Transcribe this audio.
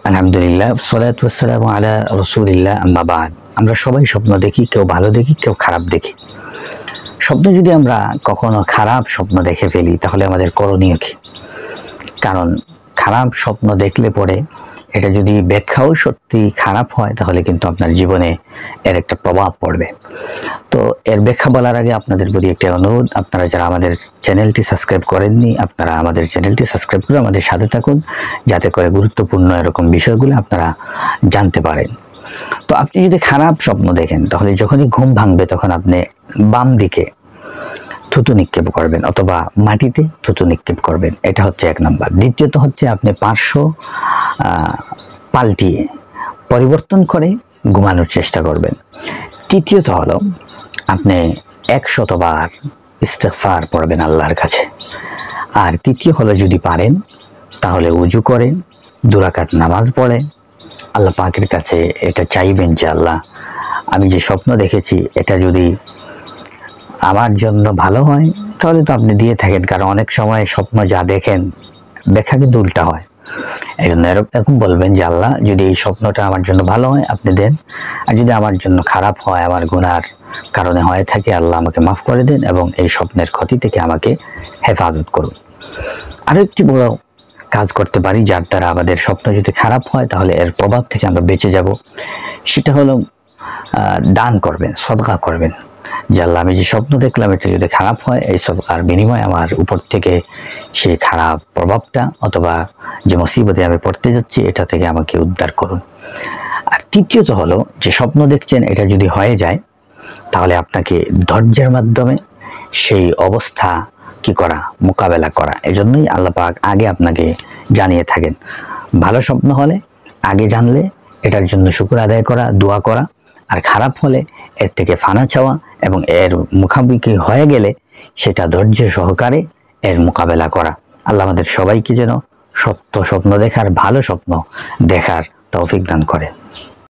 আলহামদুলিল্লাহ, সালাতু ওয়াসসালামু আলা রাসূলিল্লাহ, আম্মা বাদ। আমরা সবাই স্বপ্ন দেখি, কেউ ভালো দেখি, কেউ খারাপ দেখি। স্বপ্ন যদি আমরা কখনো খারাপ স্বপ্ন দেখে ফেলি তাহলে আমাদের করণীয় কি? কারণ খারাপ স্বপ্ন দেখলে পরে এটা যদি ব্যাখ্যাও সত্যি খারাপ হয় তাহলে কিন্তু আপনার জীবনে এর একটা প্রভাব পড়বে। তো এর ব্যাখ্যা বলার আগে আপনাদের প্রতি একটা অনুরোধ, আপনারা যারা আমাদের চ্যানেলটি সাবস্ক্রাইব করেননি আপনারা আমাদের চ্যানেলটি সাবস্ক্রাইব করে আমাদের সাথে থাকুন, যাতে করে গুরুত্বপূর্ণ এরকম বিষয়গুলো আপনারা জানতে পারেন। তো আপনি যদি খারাপ স্বপ্ন দেখেন তাহলে যখনই ঘুম ভাঙবে তখন আপনি বাম দিকে থুতু নিক্ষেপ করবেন অথবা মাটিতে থুতু নিক্ষেপ করবেন, এটা হচ্ছে এক নাম্বার। দ্বিতীয়ত হচ্ছে আপনি পার্শ্ব পাল্টিয়ে পরিবর্তন করে ঘুমানোর চেষ্টা করবেন। তৃতীয়ত হলো আপনি 100 বার ইস্তেগফার পড়বেন আল্লাহর কাছে। আর তৃতীয় হলো যদি পারেন তাহলে ওযু করে 2 রাকাত নামাজ পড়ে আল্লাহ পাকের কাছে এটা চাইবেন যে আল্লাহ, আমি যে স্বপ্ন দেখেছি এটা যদি আমার জন্য ভালো হয় তাহলে তো আপনি দিয়ে থাকেন, কারণ অনেক সময় স্বপ্ন যা দেখেন ব্যাখ্যা কিন্তু উল্টা হয়। এই জন্য এরকম বলবেন যে আল্লাহ, যদি এই স্বপ্নটা আমার জন্য ভালো হয় আপনি দেন, আর যদি আমার জন্য খারাপ হয়, আমার গুনার কারণে হয়ে থাকে, আল্লাহ আমাকে মাফ করে দেন এবং এই স্বপ্নের ক্ষতি থেকে আমাকে হেফাজত করুন। আরও একটি বড় কাজ করতে পারি যার দ্বারা আমাদের স্বপ্ন যদি খারাপ হয় তাহলে এর প্রভাব থেকে আমরা বেঁচে যাব, সেটা হলো দান করবেন, সদকা করবেন। যে আল্লাহ, আমি যে স্বপ্ন দেখলাম এটা যদি খারাপ হয়, এই সদকার বিনিময়ে আমার উপর থেকে সেই খারাপ প্রভাবটা অথবা যে মুসিবতে আমি পড়তে যাচ্ছি এটা থেকে আমাকে উদ্ধার করুন। আর তৃতীয়ত হলো যে স্বপ্ন দেখছেন এটা যদি হয়ে যায় তাহলে আপনাকে ধৈর্যের মাধ্যমে সেই অবস্থা কি করা, মোকাবেলা করা। এজন্যই আল্লাহ পাক আগে আপনাকে জানিয়ে থাকেন। ভালো স্বপ্ন হলে আগে জানলে এটার জন্য শুকর আদায় করা, দোয়া করা, আর খারাপ হলে এর থেকে ফানা চাওয়া এবং এর মুখামুখি হয়ে গেলে সেটা ধৈর্য সহকারে এর মোকাবেলা করা। আল্লাহ আমাদের সবাইকে যেন সত্য স্বপ্ন দেখার, ভালো স্বপ্ন দেখার তৌফিক দান করেন।